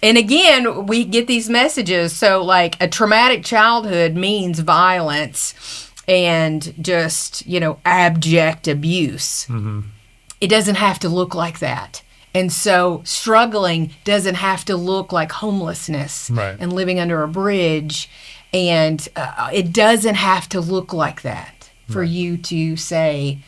And again, we get these messages. So a traumatic childhood means violence and just, abject abuse. Mm-hmm. It doesn't have to look like that. And so struggling doesn't have to look like homelessness and living under a bridge. And it doesn't have to look like that for you to say,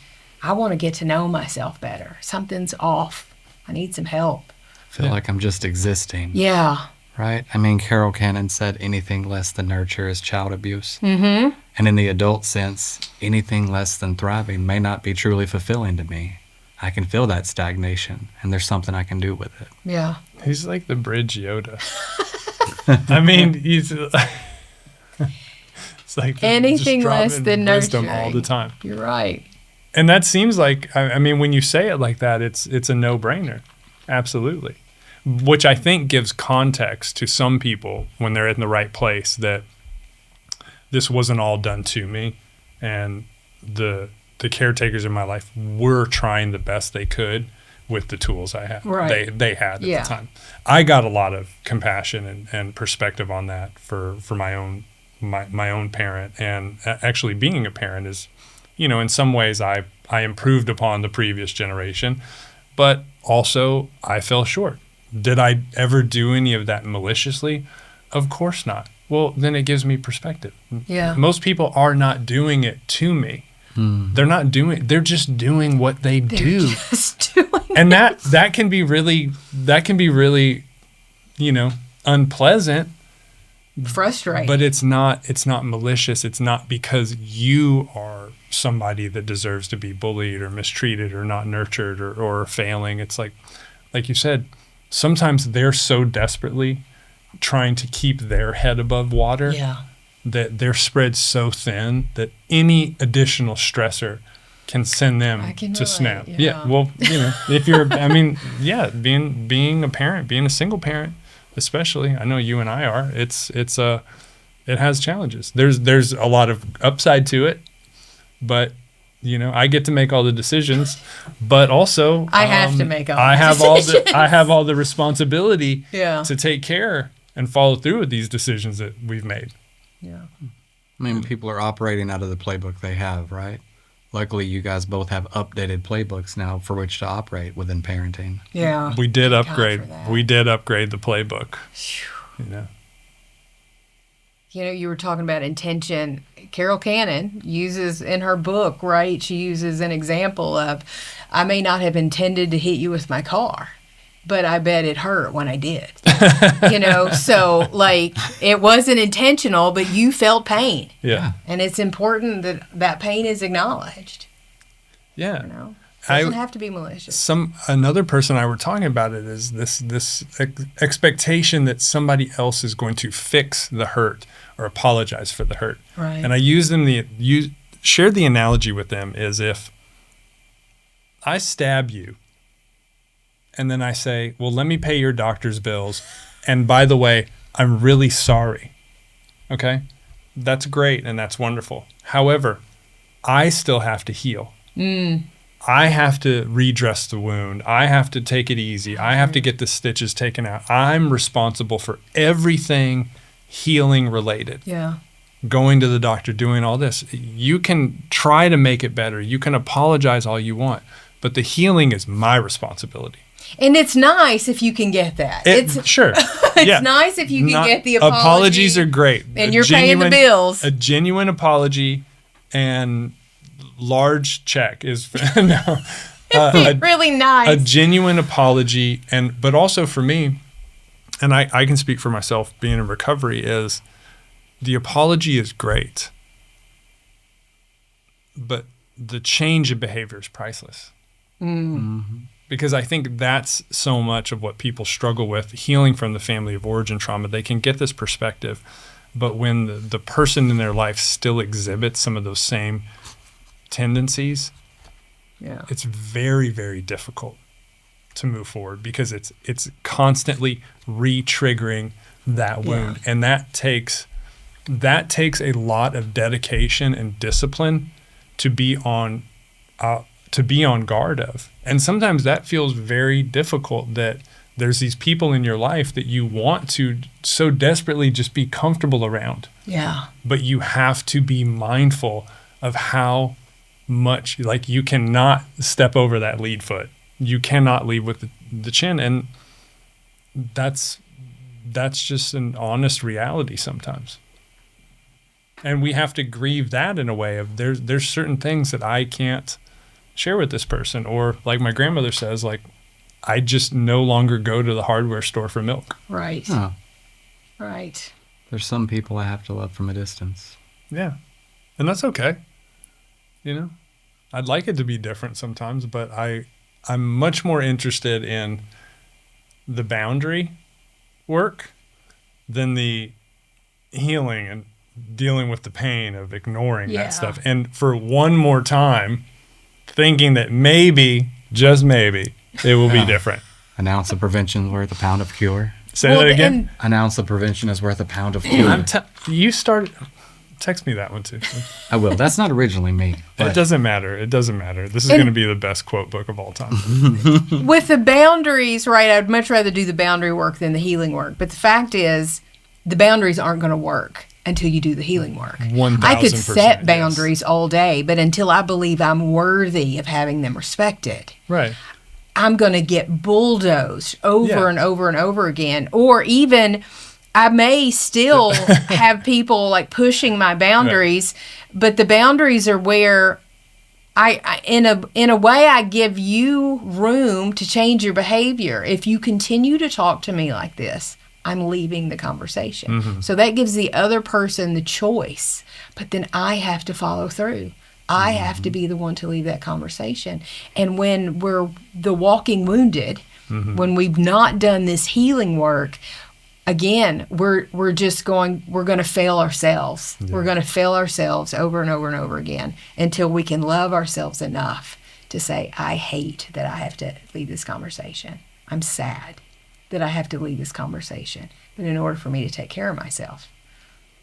I want to get to know myself better. Something's off. I need some help. I feel like I'm just existing. Yeah. Right? Carol Cannon said anything less than nurture is child abuse. Mm-hmm. And in the adult sense, anything less than thriving may not be truly fulfilling to me. I can feel that stagnation, and there's something I can do with it. Yeah. He's like the bridge Yoda. He's it's like anything less than wisdom nurturing all the time. You're right. And that seems like, when you say it like that, it's a no-brainer. Absolutely. Which I think gives context to some people when they're in the right place, that this wasn't all done to me, and the caretakers in my life were trying the best they could, with the tools I had. Right. They had at Yeah. the time. I got a lot of compassion and perspective on that for my own parent, and actually being a parent is, in some ways I improved upon the previous generation, but also I fell short. Did I ever do any of that maliciously? Of course not. Well, then it gives me perspective. Yeah. Most people are not doing it to me. They're just doing what they do. Just doing And that can be really unpleasant, frustrating. but it's not malicious. It's not because you are somebody that deserves to be bullied or mistreated or not nurtured or failing. It's like you said, sometimes they're so desperately trying to keep their head above water yeah. that they're spread so thin that any additional stressor can send them I can to relate, snap. yeah. Well, if you're, being a parent, being a single parent, especially, I know you and I are. It has challenges. There's a lot of upside to it, but I get to make all the decisions, but also I have to make all the I have all the responsibility Yeah. to take care and follow through with these decisions that we've made. Yeah. I mean, people are operating out of the playbook they have, right? Luckily, you guys both have updated playbooks now for which to operate within parenting. Yeah. We did Thank God upgrade. for that. We did upgrade the playbook. You were talking about intention. Carol Cannon uses in her book, right? She uses an example of, I may not have intended to hit you with my car, but I bet it hurt when I did. So like it wasn't intentional, but you felt pain. Yeah. And it's important that that pain is acknowledged. Yeah. It doesn't have to be malicious. Another person I were talking about it is this expectation that somebody else is going to fix the hurt or apologize for the hurt. Right. And I shared the analogy with them is if I stab you and then I say, well, let me pay your doctor's bills, and by the way, I'm really sorry. Okay? That's great and that's wonderful. However, I still have to heal. I have to redress the wound. I have to take it easy. I have to get the stitches taken out. I'm responsible for everything healing related. Yeah. Going to the doctor, doing all this. You can try to make it better. You can apologize all you want, but the healing is my responsibility. And it's nice if you can get that. Sure. It's nice if you can get the apology. Apologies are great. And you're paying the bills. A genuine apology and large check is really nice. A genuine apology, but also for me, and I can speak for myself being in recovery, is the apology is great, but the change of behavior is priceless. Because I think that's so much of what people struggle with, healing from the family of origin trauma. They can get this perspective, but when the person in their life still exhibits some of those same tendencies, it's very, very difficult to move forward because it's constantly re-triggering that wound. And that takes a lot of dedication and discipline to be on guard of. And sometimes that feels very difficult, that there's these people in your life that you want to so desperately just be comfortable around. Yeah. But you have to be mindful of how much, like, you cannot step over that lead foot. You cannot lead with the chin. And that's just an honest reality sometimes. And we have to grieve that in a way of there's certain things that I can't share with this person, or like my grandmother says, like, I just no longer go to the hardware store for milk. Right. Oh. Right. There's some people I have to love from a distance. Yeah. And that's okay. I'd like it to be different sometimes, but I'm much more interested in the boundary work than the healing and dealing with the pain of ignoring that stuff. And for one more time, thinking that maybe, just maybe, it will be different. An ounce of prevention is worth a pound of cure. Say that again. An ounce of prevention is worth a pound of cure. You started. text me that one too. I will. That's not originally me. It But doesn't matter. It doesn't matter. This is going to be the best quote book of all time. With the boundaries, right, I'd much rather do the boundary work than the healing work. But the fact is, the boundaries aren't going to work until you do the healing work. 1000%, I could set yes. boundaries all day, but until I believe I'm worthy of having them respected, Right. I'm going to get bulldozed over Yeah. and over and over again. Or even I may still have people like pushing my boundaries, but the boundaries are where I in a way I give you room to change your behavior. If you continue to talk to me like this, I'm leaving the conversation. Mm-hmm. So that gives the other person the choice, but then I have to follow through. I have to be the one to leave that conversation. And when we're the walking wounded, when we've not done this healing work, again, we're going to fail ourselves. Yeah. We're going to fail ourselves over and over and over again until we can love ourselves enough to say, I hate that I have to leave this conversation. I'm sad that I have to leave this conversation. But in order for me to take care of myself,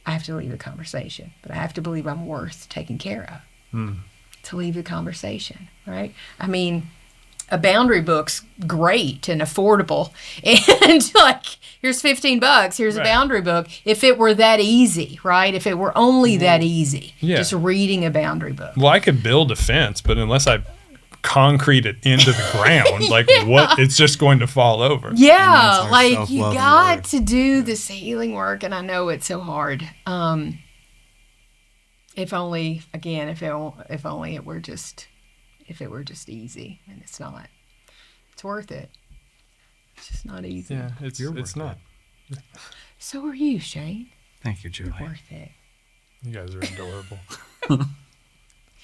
I have to leave the conversation. But I have to believe I'm worth taking care of to leave the conversation, right? I mean, a boundary book's great and affordable. And like, here's $15, here's a boundary book. If it were that easy, right? If it were only that easy, just reading a boundary book. Well, I could build a fence, but unless I concrete it into the ground, like what, it's just going to fall over. Yeah, like you got to do this healing work, and I know it's so hard. If only, again, if only it were just easy, and it's not. It's worth it. It's just not easy. Yeah, it's not. So are you, Shane. Thank you, Julie. You're worth it. You guys are adorable.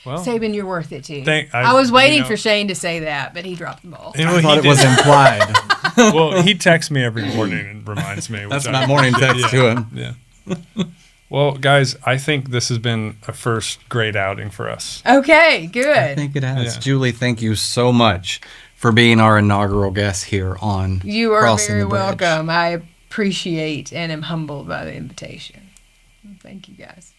Well, Sabyn, you're worth it too. I was waiting for Shane to say that, but he dropped the ball. I thought it was implied. Well, he texts me every morning and reminds me. That's my morning text to him. Yeah. Well, guys, I think this has been a first great outing for us. Okay, good. I think it has. Yeah. Julie, thank you so much for being our inaugural guest here on You are Crossing very the Bridge. welcome. I appreciate and am humbled by the invitation. Thank you, guys.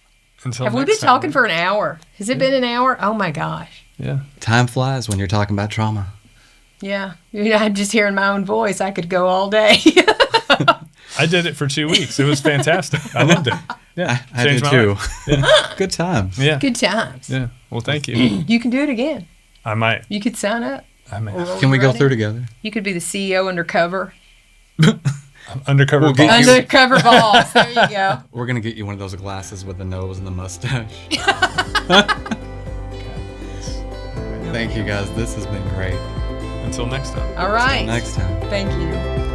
Have we been talking for an hour? Has it been an hour? Oh, my gosh. Yeah. Time flies when you're talking about trauma. Yeah. I'm just hearing my own voice. I could go all day. I did it for 2 weeks. It was fantastic. I loved it. Yeah. I did Changed my too. life. Yeah. Good times. Yeah. Good times. Yeah. Well, thank you. You can do it again. I might. You could sign up. I might. Can we go through together? You could be the CEO undercover. Undercover We'll get boss. you- Undercover boss. There you go. We're going to get you one of those glasses with the nose and the mustache. Thank you, guys. This has been great. Until next time. All right. Next time. Thank you.